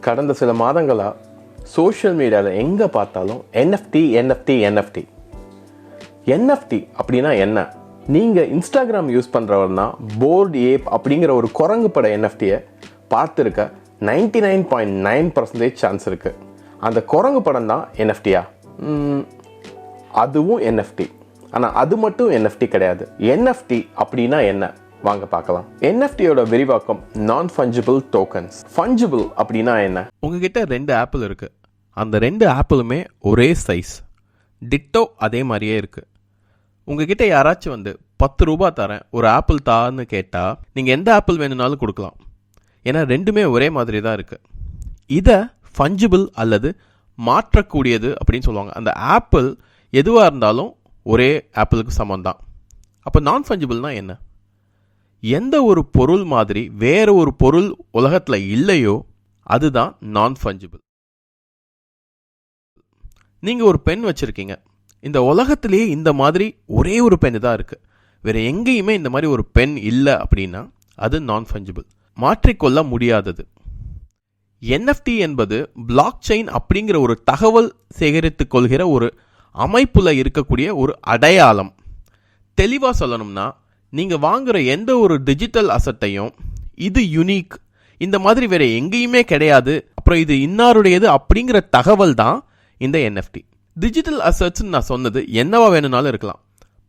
கடந்த சில மாதங்களாக சோஷியல் மீடியாவில் எங்கே பார்த்தாலும் NFT அப்படின்னா என்ன? நீங்கள் இன்ஸ்டாகிராம் யூஸ் பண்ணுறவர்னா போர்ட் ஏப் அப்படிங்கிற ஒரு குரங்கு பட என்எஃப்டியை பார்த்துருக்க 99.9% சான்ஸ் இருக்குது. அந்த குரங்கு படம் தான் என்எஃப்டியா? அதுவும் என்எஃப்டி. ஆனால் அது மட்டும் என்எஃப்டி கிடையாது. என்எஃப்டி அப்படின்னா என்ன? வாங்க பார்க்கலாம். என்எஃப்டியோட விரிவாக்கம் non-fungible tokens. ஃபஞ்சிபிள் அப்படின்னா என்ன? உங்ககிட்ட 2 ஆப்பிள் இருக்கு. அந்த 2 ஆப்பிளுமே ஒரே சைஸ், டிட்டோ அதே மாதிரியே இருக்கு. உங்ககிட்ட யாராச்சும் வந்து 10 ரூபாய் தரேன் ஒரு ஆப்பிள் தான்னு கேட்டால் நீங்கள் எந்த ஆப்பிள் வேணும்னாலும் கொடுக்கலாம். ஏன்னா ரெண்டுமே ஒரே மாதிரி தான் இருக்கு. இதை ஃபஞ்சிபிள் அல்லது மாற்றக்கூடியது அப்படின்னு சொல்லுவாங்க. அந்த ஆப்பிள் எதுவாக இருந்தாலும் ஒரே ஆப்பிளுக்கு சமம் தான். அப்போ நான் ஃபஞ்சிபிள்னா என்ன? எந்த ஒரு பொருள் மாதிரி வேற ஒரு பொருள் உலகத்தில் இல்லையோ அதுதான் நான் ஃபஞ்சிபிள். நீங்கள் ஒரு பென் வச்சுருக்கீங்க. இந்த உலகத்திலேயே இந்த மாதிரி ஒரே ஒரு பென் தான் இருக்குது. வேறு எங்கேயுமே இந்த மாதிரி ஒரு பென் இல்லை அப்படின்னா அது நான் ஃபஞ்சிபிள், மாற்றிக்கொள்ள முடியாதது. என்எஃப்டி என்பது பிளாக் செயின் அப்படிங்கிற ஒரு தகவல் சேகரித்து கொள்கிற ஒரு அமைப்பில் இருக்கக்கூடிய ஒரு அடையாளம். தெளிவாக சொல்லணும்னா, நீங்கள் வாங்குகிற எந்த ஒரு டிஜிட்டல் அசட்டையும் இது யுனிக், இந்த மாதிரி வேறு எங்கேயுமே கிடையாது, அப்புறம் இது இன்னாருடையது அப்படிங்கிற தகவல் தான் இந்த என்எஃப்டி. டிஜிட்டல் அசட்ஸ்ன்னு நான் சொன்னது என்னவா வேணும்னாலும் இருக்கலாம்.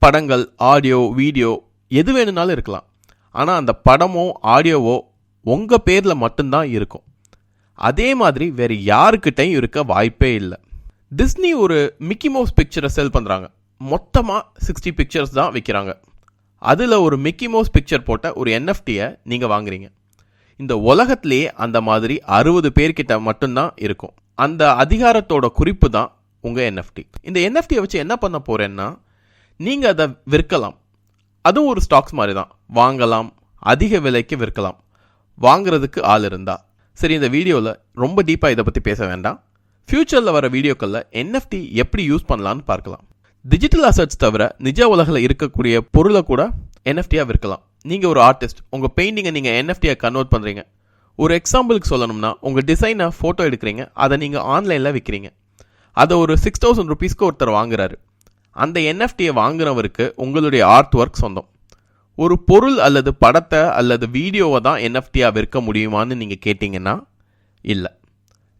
படங்கள், ஆடியோ, வீடியோ எது வேணும்னாலும் இருக்கலாம். ஆனால் அந்த படமோ ஆடியோவோ உங்கள் பேரில் மட்டும்தான் இருக்கும். அதே மாதிரி வேறு யாருக்கிட்டையும் இருக்க வாய்ப்பே இல்லை. டிஸ்னி ஒரு மிக்கி மவுஸ் பிக்சரை செல் பண்ணுறாங்க. மொத்தமாக 60 பிக்சர்ஸ் தான் விற்கிறாங்க. அதில் ஒரு மிக்கி மவுஸ் பிக்சர் போட்ட ஒரு என்எஃப்டியை நீங்கள் வாங்குறீங்க. இந்த உலகத்திலேயே அந்த மாதிரி 60 பேர்கிட்ட மட்டும்தான் இருக்கும். அந்த அதிகாரத்தோட குறிப்பு தான் உங்கள் என்எஃப்டி. இந்த என்எஃப்டியை வச்சு என்ன பண்ண போகிறேன்னா, நீங்கள் அதை விற்கலாம். அதுவும் ஒரு ஸ்டாக்ஸ் மாதிரி தான். வாங்கலாம், அதிக விலைக்கு விற்கலாம், வாங்குறதுக்கு ஆள் இருந்தா. சரி, இந்த வீடியோவில் ரொம்ப டீப்பாக இதை பற்றி பேச வேண்டாம். ஃப்யூச்சரில் வர வீடியோக்களில் என்எஃப்டி எப்படி யூஸ் பண்ணலான்னு பார்க்கலாம். டிஜிட்டல் அசட்ஸ் தவிர நிஜ உலகில் இருக்கக்கூடிய பொருளை கூட என்எஃப்டியாக விற்கலாம். நீங்கள் ஒரு ஆர்டிஸ்ட், உங்கள் பெயிண்டிங்கை நீங்கள் என்எஃப்டியாக கன்வெர்ட் பண்ணுறீங்க. ஒரு எக்ஸாம்பிளுக்கு சொல்லணும்னா, உங்கள் டிசைனை ஃபோட்டோ எடுக்கிறீங்க, அதை நீங்கள் ஆன்லைனில் விற்கிறீங்க. அதை ஒரு 6000 ருபீஸ்க்கு ஒருத்தர் வாங்குறாரு. அந்த என்எஃப்டியை வாங்குறவருக்கு உங்களுடைய ஆர்ட் ஒர்க் சொந்தம். ஒரு பொருள் அல்லது படத்தை அல்லது வீடியோவை தான் என்எஃப்டியாக விற்க முடியுமான்னு நீங்கள் கேட்டிங்கன்னா இல்லை.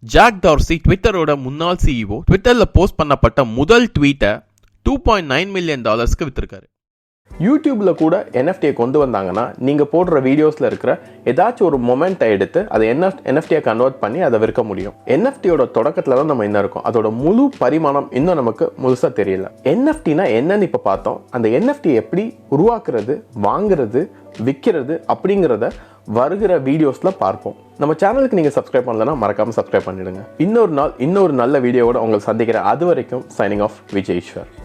ஜாக் டார்சி, ட்விட்டரோட முன்னாள் சிஇஓ, ட்விட்டரில் போஸ்ட் பண்ணப்பட்ட முதல் ட்வீட்டை $2.9 மில்லியன் விற்றுருக்காரு. யூடியூப்பில் கூட என்எஃப்டியை கொண்டு வந்தாங்கன்னா, நீங்கள் போடுற வீடியோஸில் இருக்கிற ஏதாச்சும் ஒரு மொமெண்ட்டை எடுத்து அதை என்எஃப்டியை கன்வெர்ட் பண்ணி அதை விற்க முடியும். என்எஃப்டியோட தொடக்கத்தில் தான் நம்ம என்ன இருக்கோம், அதோட முழு பரிமாணம் இன்னும் நமக்கு முழுசாக தெரியல. என்எஃப்டினா என்னன்னு இப்போ பார்த்தோம். அந்த என்எஃப்டி எப்படி உருவாக்குறது, வாங்குறது, விற்கிறது அப்படிங்கிறத வருகிற வீடியோஸில் பார்ப்போம். நம்ம சேனலுக்கு நீங்கள் சப்ஸ்கிரைப் பண்ணலன்னா மறக்காமல் சப்ஸ்கிரைப் பண்ணிடுங்க. இன்னொரு நாள் இன்னொரு நல்ல வீடியோவோட உங்களை சந்திக்கிறேன். அது வரைக்கும் சைனிங் ஆஃப் விஜய் ஈஸ்வர்.